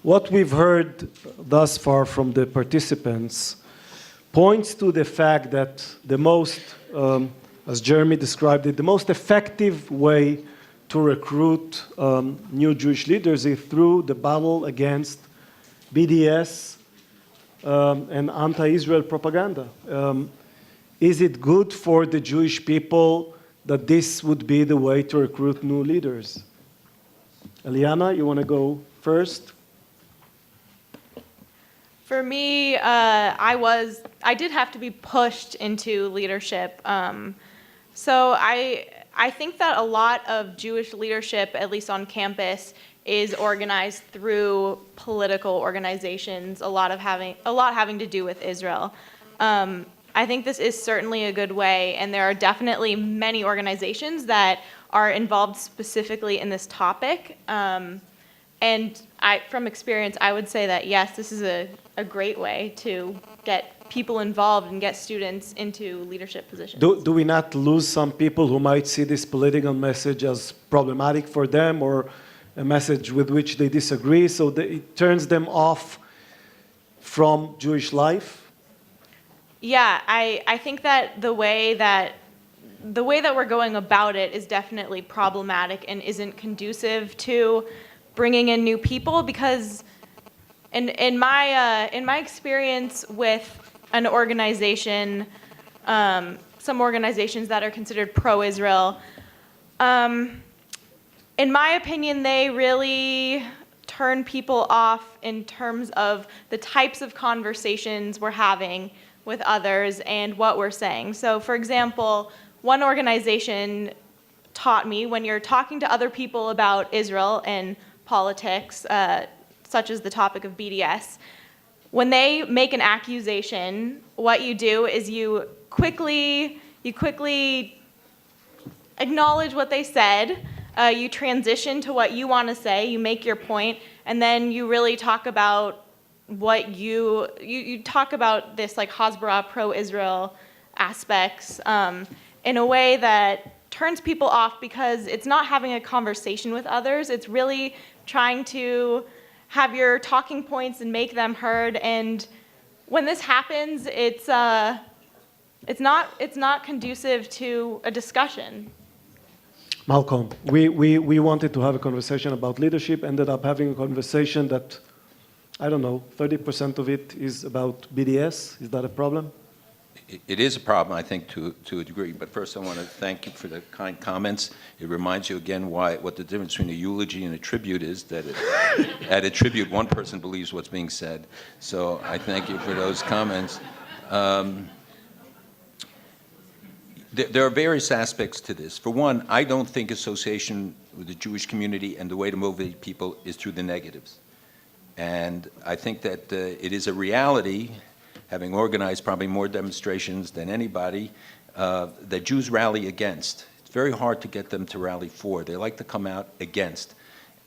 what we've heard thus far from the participants points to the fact that the most, as Jeremy described it, the most effective way to recruit new Jewish leaders is through the battle against BDS and anti-Israel propaganda. Is it good for the Jewish people that this would be the way to recruit new leaders? Eliana, you want to go first? For me, I did have to be pushed into leadership. So I think that a lot of Jewish leadership, at least on campus, is organized through political organizations, a lot having to do with Israel. I think this is certainly a good way, and there are definitely many organizations that are involved specifically in this topic. And from experience, I would say that yes, this is a great way to get people involved and get students into leadership positions. Do we not lose some people who might see this political message as problematic for them or a message with which they disagree, so that it turns them off from Jewish life? Yeah, I think that the way that we're going about it is definitely problematic and isn't conducive to bringing in new people, because in my experience with an organization, some organizations that are considered pro-Israel, in my opinion, they really turn people off in terms of the types of conversations we're having with others and what we're saying. So, for example, one organization taught me, when you're talking to other people about Israel and politics, such as the topic of BDS, when they make an accusation, what you do is you quickly acknowledge what they said, you transition to what you want to say, you make your point, and then you really talk about what you talk about this like Hasbara, pro-Israel aspects in a way that turns people off, because it's not having a conversation with others, it's really trying to have your talking points and make them heard. And when this happens, it's not conducive to a discussion. Malcolm, we wanted to have a conversation about leadership, ended up having a conversation that, I don't know, 30% of it is about BDS. Is that a problem? It is a problem, I think, to a degree. But first, I want to thank you for the kind comments. It reminds you again what the difference between a eulogy and a tribute is. That at a tribute, one person believes what's being said. So I thank you for those comments. There are various aspects to this. For one, I don't think association with the Jewish community and the way to motivate people is through the negatives. And I think that it is a reality, having organized probably more demonstrations than anybody, that Jews rally against. It's very hard to get them to rally for. They like to come out against.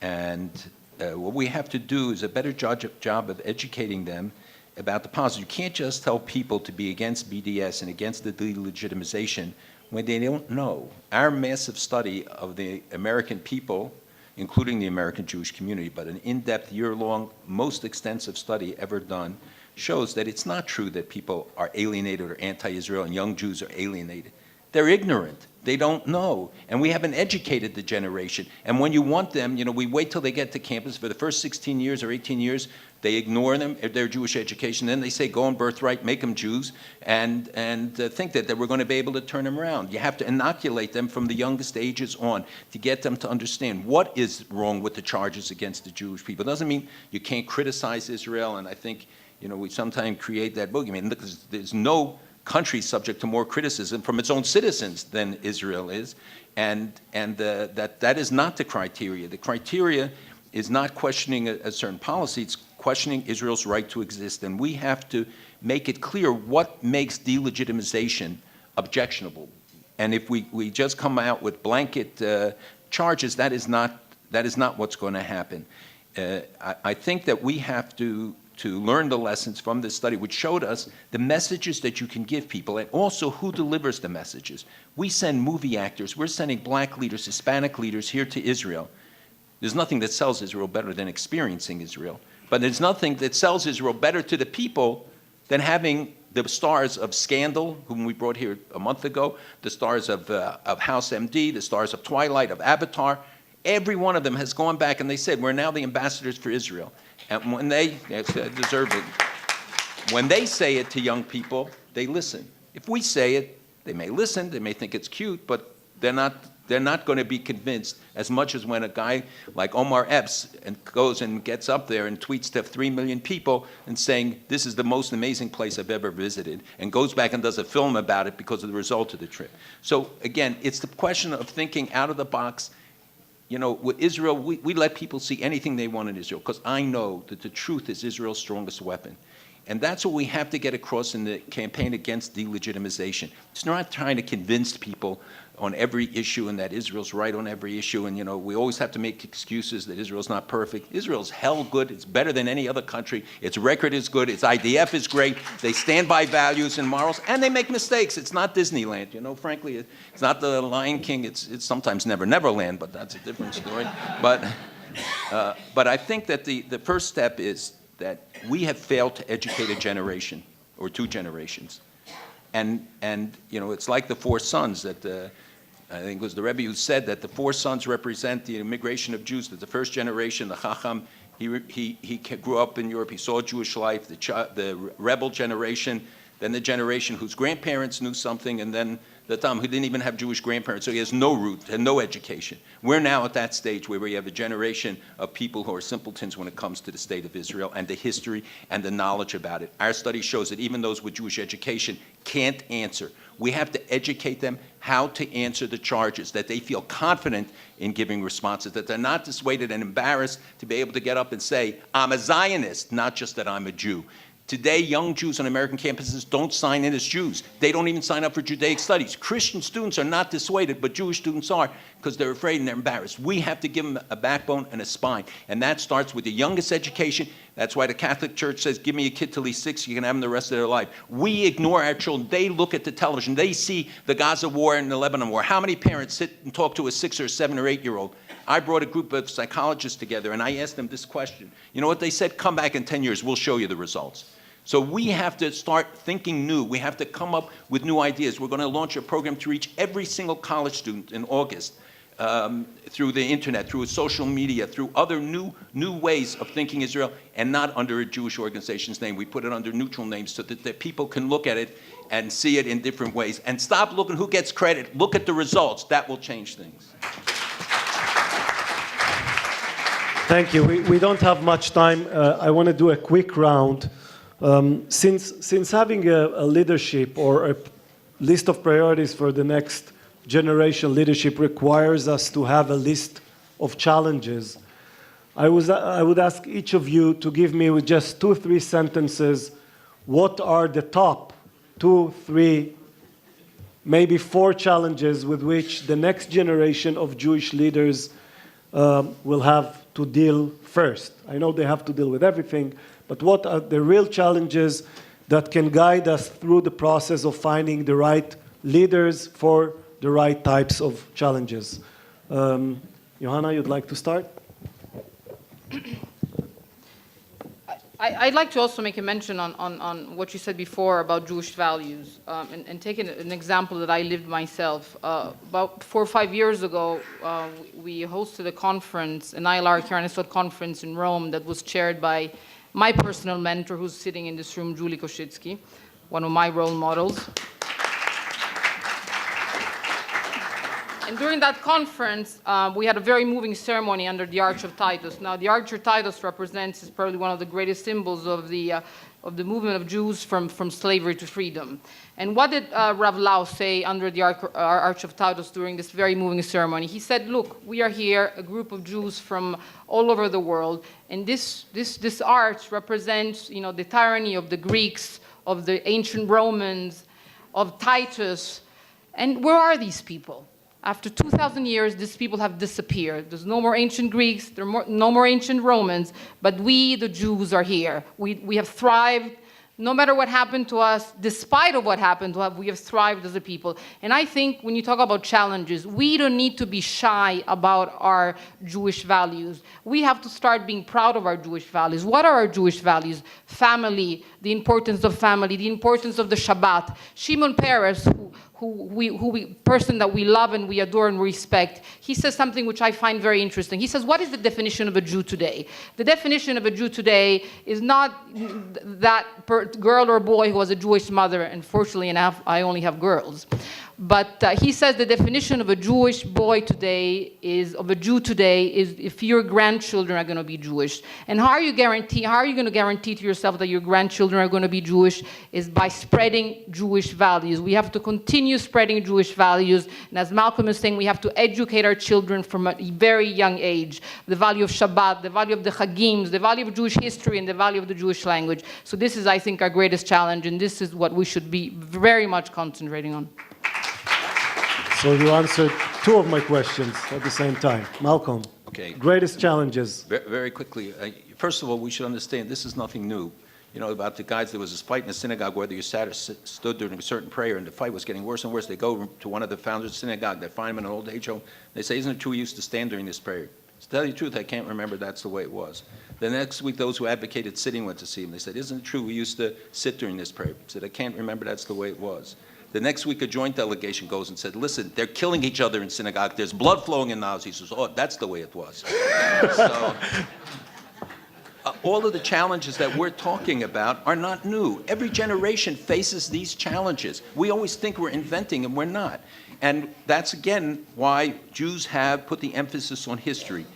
And what we have to do is a better job of educating them about the positive. You can't just tell people to be against BDS and against the delegitimization when they don't know. Our massive study of the American people, including the American Jewish community, but an in-depth, year-long, most extensive study ever done, shows that it's not true that people are alienated or anti-Israel and young Jews are alienated. They're ignorant. They don't know. And we haven't educated the generation. And when you want them, we wait till they get to campus. For the first 16 years or 18 years, they ignore them, their Jewish education. Then they say, go on birthright, make them Jews, and think that we're going to be able to turn them around. You have to inoculate them from the youngest ages on to get them to understand what is wrong with the charges against the Jewish people. It doesn't mean you can't criticize Israel, and I think we sometimes create that boogeyman, because there's no country subject to more criticism from its own citizens than Israel is, and that is not the criteria. The criteria is not questioning a certain policy, it's questioning Israel's right to exist, and we have to make it clear what makes delegitimization objectionable. And if we just come out with blanket charges, that is not what's going to happen. I think that we have to learn the lessons from this study, which showed us the messages that you can give people and also who delivers the messages. We send movie actors, we're sending black leaders, Hispanic leaders here to Israel. There's nothing that sells Israel better than experiencing Israel. But there's nothing that sells Israel better to the people than having the stars of Scandal, whom we brought here a month ago, the stars of House MD, the stars of Twilight, of Avatar. Every one of them has gone back and they said, we're now the ambassadors for Israel. And when they deserve it, when they say it to young people, they listen. If we say it, they may listen, they may think it's cute, but they're not going to be convinced as much as when a guy like Omar Epps goes and gets up there and tweets to 3 million people and saying, this is the most amazing place I've ever visited, and goes back and does a film about it because of the result of the trip. So again, it's the question of thinking out of the box. You know, with Israel, we let people see anything they want in Israel, because I know that the truth is Israel's strongest weapon. And that's what we have to get across in the campaign against delegitimization. It's not trying to convince people on every issue and that Israel's right on every issue. And, you know, we always have to make excuses that Israel's not perfect. Israel's hell good. It's better than any other country. Its record is good. Its IDF is great. They stand by values and morals, and they make mistakes. It's not Disneyland. You know, frankly, it's not the Lion King. It's sometimes Neverland, but that's a different story. But I think that the first step is that we have failed to educate a generation or 2 generations. And you know, it's like the 4 sons that I think it was the Rebbe who said that the 4 sons represent the immigration of Jews. That the first generation, the Chacham, he grew up in Europe. He saw Jewish life. The rebel generation, then the generation whose grandparents knew something, and then the Tam who didn't even have Jewish grandparents, so he has no root and no education. We're now at that stage where we have a generation of people who are simpletons when it comes to the state of Israel and the history and the knowledge about it. Our study shows that even those with Jewish education can't answer. We have to educate them how to answer the charges, that they feel confident in giving responses, that they're not dissuaded and embarrassed to be able to get up and say, I'm a Zionist, not just that I'm a Jew. Today, young Jews on American campuses don't sign in as Jews. They don't even sign up for Judaic studies. Christian students are not dissuaded, but Jewish students are, because they're afraid and they're embarrassed. We have to give them a backbone and a spine, and that starts with the youngest education. That's why the Catholic Church says, give me a kid till he's 6, you can have him the rest of their life. We ignore our children. They look at the television. They see the Gaza war and the Lebanon war. How many parents sit and talk to a 6 or 7 or 8-year-old? I brought a group of psychologists together, and I asked them this question. You know what they said? Come back in 10 years. We'll show you the results. So we have to start thinking new. We have to come up with new ideas. We're going to launch a program to reach every single college student in August through the internet, through social media, through other new ways of thinking Israel, and not under a Jewish organization's name. We put it under neutral names so that people can look at it and see it in different ways. And stop looking who gets credit. Look at the results. That will change things. Thank you. We don't have much time. I want to do a quick round. Since having a leadership or a list of priorities for the next generation leadership requires us to have a list of challenges, I would ask each of you to give me with just 2-3 sentences what are the top 2, 3, maybe 4 challenges with which the next generation of Jewish leaders will have to deal first. I know they have to deal with everything, but what are the real challenges that can guide us through the process of finding the right leaders for the right types of challenges? Johanna, you'd like to start? I'd like to also make a mention on what you said before about Jewish values, and take an example that I lived myself. About 4 or 5 years ago, we hosted a conference, an ILR Karanisot conference in Rome that was chaired by my personal mentor, who's sitting in this room, Julie Koshitsky, one of my role models. And during that conference, we had a very moving ceremony under the Arch of Titus. Now, the Arch of Titus is probably one of the greatest symbols of the movement of Jews from slavery to freedom. And what did Rav Lau say under the Arch of Titus during this very moving ceremony? He said, look, we are here, a group of Jews from all over the world, and this arch represents, you know, the tyranny of the Greeks, of the ancient Romans, of Titus. And where are these people? After 2,000 years, these people have disappeared. There's no more ancient Greeks, no more ancient Romans, but we, the Jews, are here. We have thrived No matter what happened to us, despite of what happened to us, we have thrived as a people. And I think when you talk about challenges, we don't need to be shy about our Jewish values. We have to start being proud of our Jewish values. What are our Jewish values? Family, the importance of family, the importance of the Shabbat. Shimon Peres, person that we love and we adore and respect, he says something which I find very interesting. He says, what is the definition of a Jew today? The definition of a Jew today is not that girl or boy who has a Jewish mother. Unfortunately enough, I only have girls. But he says the definition of a Jewish boy today of a Jew today is if your grandchildren are going to be Jewish. And how are you going to guarantee to yourself that your grandchildren are going to be Jewish is by spreading Jewish values. We have to continue spreading Jewish values. And as Malcolm is saying, we have to educate our children from a very young age. The value of Shabbat, the value of the Chagims, the value of Jewish history, and the value of the Jewish language. So this is, I think, our greatest challenge, and this is what we should be very much concentrating on. So you answered two of my questions at the same time. Malcolm, Okay. greatest challenges. Very quickly, first of all, we should understand this is nothing new. You know, about the guys, there was this fight in the synagogue, whether you sat or stood during a certain prayer, and the fight was getting worse and worse. They go to one of the founders of the synagogue, they find him in an old age home. They say, isn't it true we used to stand during this prayer? To tell you the truth, I can't remember that's the way it was. The next week, those who advocated sitting went to see him. They said, isn't it true we used to sit during this prayer? He said, I can't remember that's the way it was. The next week, a joint delegation goes and said, listen, they're killing each other in synagogue. There's blood flowing in the house. He says, oh, that's the way it was. So, all of the challenges that we're talking about are not new. Every generation faces these challenges. We always think we're inventing, and we're not. And that's, again, why Jews have put the emphasis on history.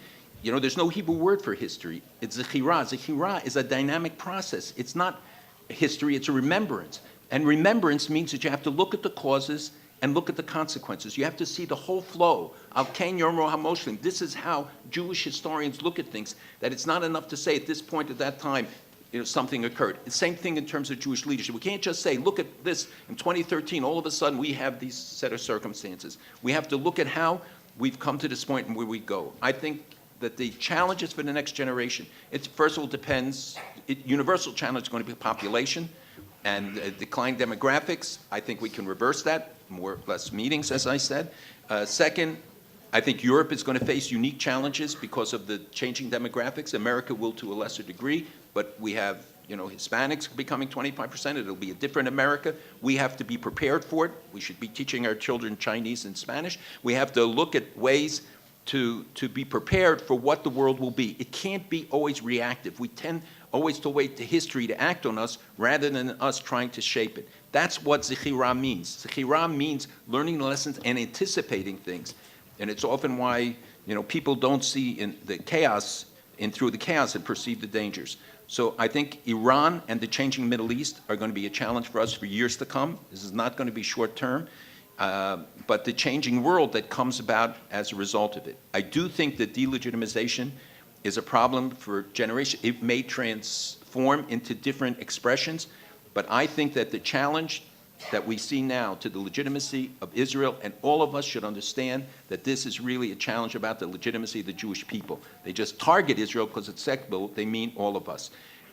You know, there's no Hebrew word for history. It's zechira. Zechira is a dynamic process. It's not history, it's a remembrance. And remembrance means that you have to look at the causes and look at the consequences. You have to see the whole flow. Al Kain Yomro HaMoshlim. This is how Jewish historians look at things, that it's not enough to say at this point at that time, you know, something occurred. The same thing in terms of Jewish leadership. We can't just say, look at this, in 2013, all of a sudden we have these set of circumstances. We have to look at how we've come to this point and where we go. I think that the challenges for the next generation, it first of all depends, universal challenge is going to be population and decline demographics. I think we can reverse that, less meetings, as I said. Second, I think Europe is going to face unique challenges because of the changing demographics. America will to a lesser degree, but we have, you know, Hispanics becoming 25%. It'll be a different America. We have to be prepared for it. We should be teaching our children Chinese and Spanish. We have to look at ways to be prepared for what the world will be. It can't be always reactive. We tend always to wait to history to act on us rather than us trying to shape it. That's what Zechira means. Zechira means learning the lessons and anticipating things. And it's often why, you know, people don't see in the chaos, through the chaos and perceive the dangers. So I think Iran and the changing Middle East are going to be a challenge for us for years to come. This is not going to be short term. But the changing world that comes about as a result of it. I do think that delegitimization is a problem for generations. It may transform into different expressions, but I think that the challenge that we see now to the legitimacy of Israel, and all of us should understand that this is really a challenge about the legitimacy of the Jewish people. They just target Israel because it's secular. They mean all of us.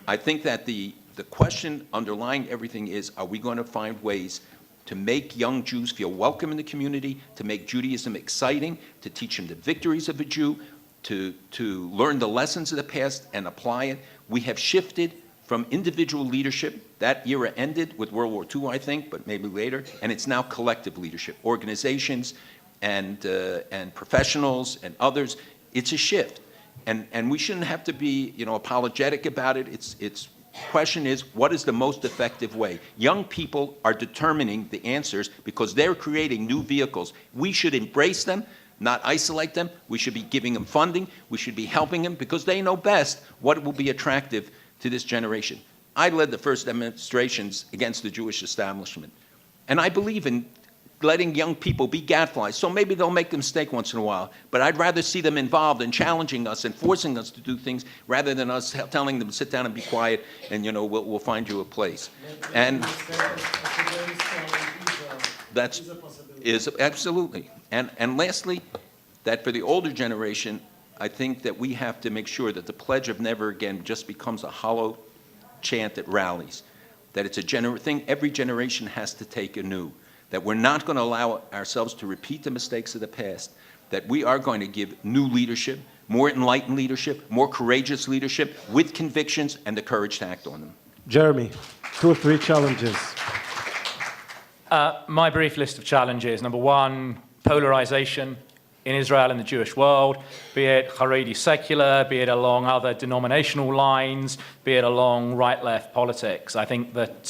I think that the question underlying everything is, are we going to find ways to make young Jews feel welcome in the community, to make Judaism exciting, to teach them the victories of a Jew, to learn the lessons of the past and apply it. We have shifted from individual leadership. That era ended with World War II, I think, but maybe later, and it's now collective leadership. Organizations and professionals and others, it's a shift. And we shouldn't have to be, you know, apologetic about it. It's question is, what is the most effective way? Young people are determining the answers because they're creating new vehicles. We should embrace them, not isolate them. We should be giving them funding. We should be helping them because they know best what will be attractive to this generation. I led the first demonstrations against the Jewish establishment. And I believe in letting young people be gadflies. So maybe they'll make a mistake once in a while, but I'd rather see them involved in challenging us and forcing us to do things rather than us telling them to sit down and be quiet and, you know, we'll find you a place. And that's absolutely. And lastly, that for the older generation, I think that we have to make sure that the pledge of never again just becomes a hollow chant at rallies. that it's a thing every generation has to take anew, that we're not going to allow ourselves to repeat the mistakes of the past, that we are going to give new leadership, more enlightened leadership, more courageous leadership, with convictions and the courage to act on them. Jeremy, 2 or 3 challenges. My brief list of challenges. Number one, polarization in Israel and the Jewish world, be it Haredi secular, be it along other denominational lines, be it along right-left politics. I think that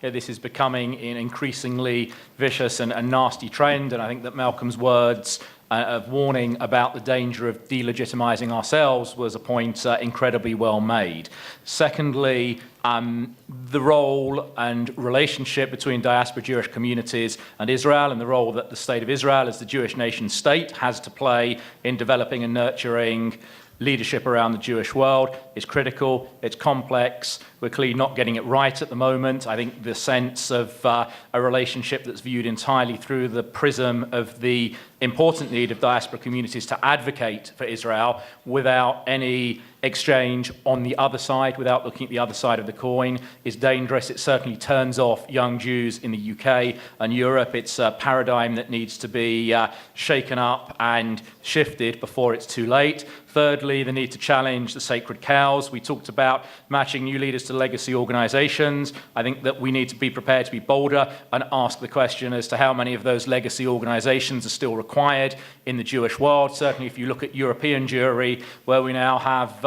this is becoming an increasingly vicious and nasty trend, and I think that Malcolm's words of warning about the danger of delegitimizing ourselves was a point incredibly well made. Secondly, the role and relationship between diaspora Jewish communities and Israel, and the role that the State of Israel as the Jewish nation state has to play in developing and nurturing leadership around the Jewish world is critical. It's complex. We're clearly not getting it right at the moment. I think the sense of a relationship that's viewed entirely through the prism of the important need of diaspora communities to advocate for Israel without any exchange on the other side, without looking at the other side of the coin, is dangerous. It certainly turns off young Jews in the UK and Europe. It's a paradigm that needs to be shaken up and shifted before it's too late. Thirdly, the need to challenge the sacred cows. We talked about matching new leaders to legacy organizations. I think that we need to be prepared to be bolder and ask the question as to how many of those legacy organizations are still required in the Jewish world. Certainly, if you look at European Jewry, where we now have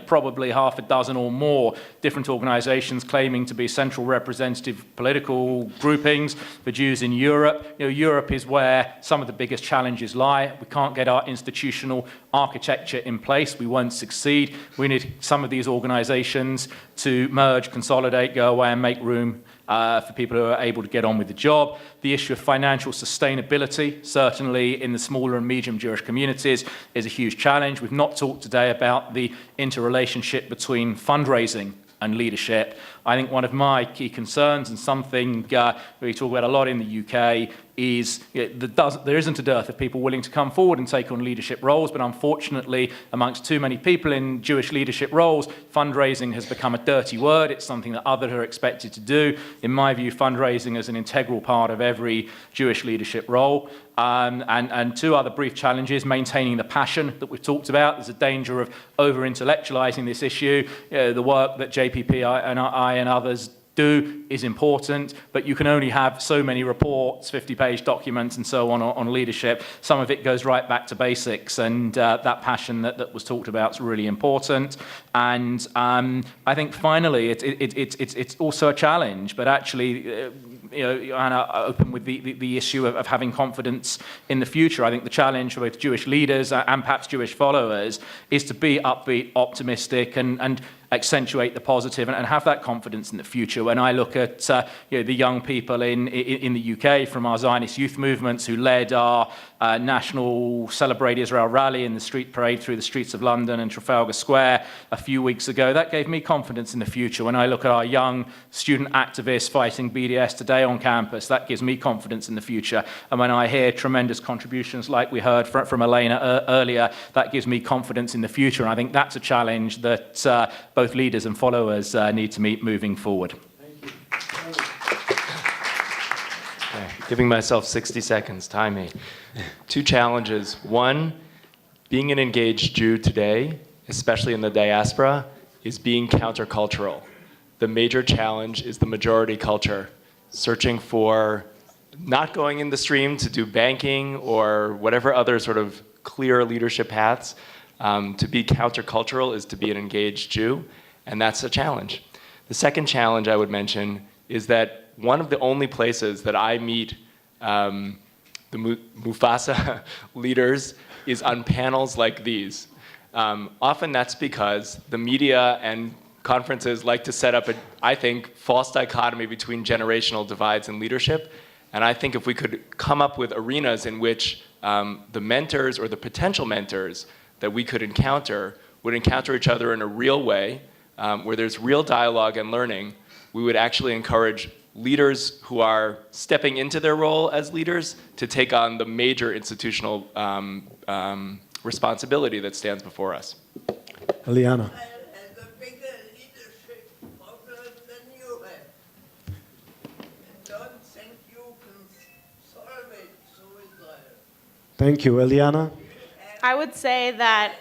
probably half a dozen or more different organizations claiming to be central representative political groupings for Jews in Europe. Europe is where some of the biggest challenges lie. We can't get our institutional architecture in place. We won't succeed. We need some of these organizations to merge, consolidate, go away and make room for people who are able to get on with the job. The issue of financial sustainability, certainly in the smaller and medium Jewish communities, is a huge challenge. We've not talked today about the interrelationship between fundraising and leadership. I think one of my key concerns, and something we talk about a lot in the UK, is there isn't a dearth of people willing to come forward and take on leadership roles, but unfortunately, amongst too many people in Jewish leadership roles, fundraising has become a dirty word. It's something that others are expected to do. In my view, fundraising is an integral part of every Jewish leadership role. And 2 other brief challenges: maintaining the passion that we've talked about. There's a danger of over-intellectualizing this issue. The work that JPP and I and others do is important, but you can only have so many reports, 50-page documents and so on leadership. Some of it goes right back to basics, and that passion that was talked about is really important. And I think finally it's also a challenge, but actually Anna opened with the issue of having confidence in the future. I think the challenge for both Jewish leaders and perhaps Jewish followers is to be upbeat, optimistic, and accentuate the positive and have that confidence in the future. When I look at the young people in the UK from our Zionist youth movements who led our national Celebrate Israel rally in the street parade through the streets of London and Trafalgar Square a few weeks ago, that gave me confidence in the future. When I look at our young student activists fighting BDS today on campus, that gives me confidence in the future. And when I hear tremendous contributions like we heard from Elena earlier, that gives me confidence in the future. And I think that's a challenge that both leaders and followers need to meet moving forward. Giving myself 60 seconds, time me. 2 challenges. One, being an engaged Jew today, especially in the diaspora, is being countercultural. The major challenge is the majority culture, searching for not going in the stream to do banking or whatever other sort of clear leadership paths. To be countercultural is to be an engaged Jew, and that's a challenge. The second challenge I would mention is that one of the only places that I meet the Mufasa leaders is on panels like these. Often that's because the media and conferences like to set up I think, false dichotomy between generational divides in leadership. And I think if we could come up with arenas in which the mentors or the potential mentors that we could encounter would encounter each other in a real way, where there's real dialogue and learning, we would actually encourage leaders who are stepping into their role as leaders to take on the major institutional responsibility that stands before us. Eliana. Has a bigger leadership problem than you have. Thank you. Eliana? I would say that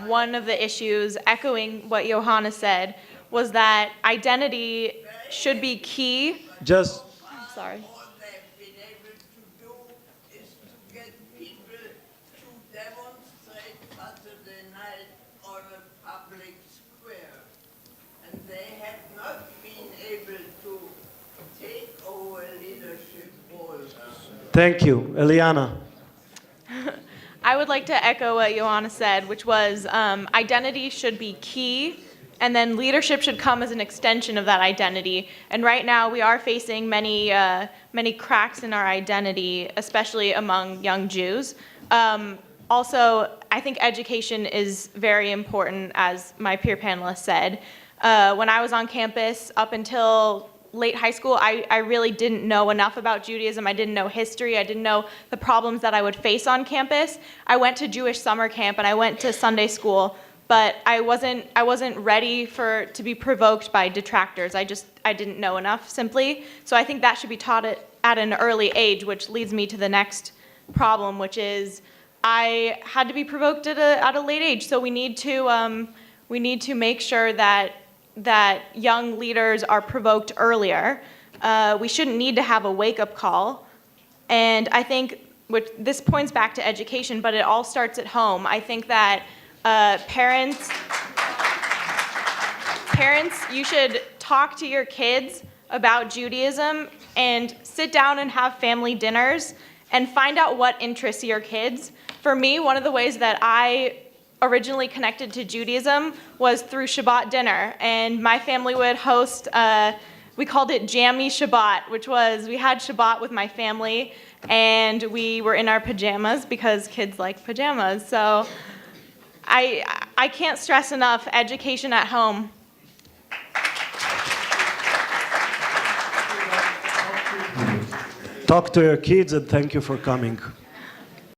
one of the issues, echoing what Johanna said, was that identity should be key. Just Sorry. All they've been able to do is to get people to demonstrate Saturday night on a public square. And they have not been able to take over leadership roles. thank you. Eliana? I would like to echo what Johanna said, which was identity should be key, and then leadership should come as an extension of that identity. And right now, we are facing many cracks in our identity, especially among young Jews. Also, I think education is very important, as my peer panelist said. When I was on campus, up until late high school, I really didn't know enough about Judaism. I didn't know history. I didn't know the problems that I would face on campus. I went to Jewish summer camp and I went to Sunday school, but I wasn't ready to be provoked by detractors. I didn't know enough, simply. So I think that should be taught at an early age, which leads me to the next problem, which is I had to be provoked at a late age. So we need to make sure that young leaders are provoked earlier. We shouldn't need to have a wake-up call. And I think this points back to education, but it all starts at home. I think that parents, you should talk to your kids about Judaism and sit down and have family dinners and find out what interests your kids. For me, one of the ways that I originally connected to Judaism was through Shabbat dinner, and my family would host, we called it Jammy Shabbat, which was we had Shabbat with my family, and we were in our pajamas because kids like pajamas. So I can't stress enough education at home. Talk to your kids and thank you for coming.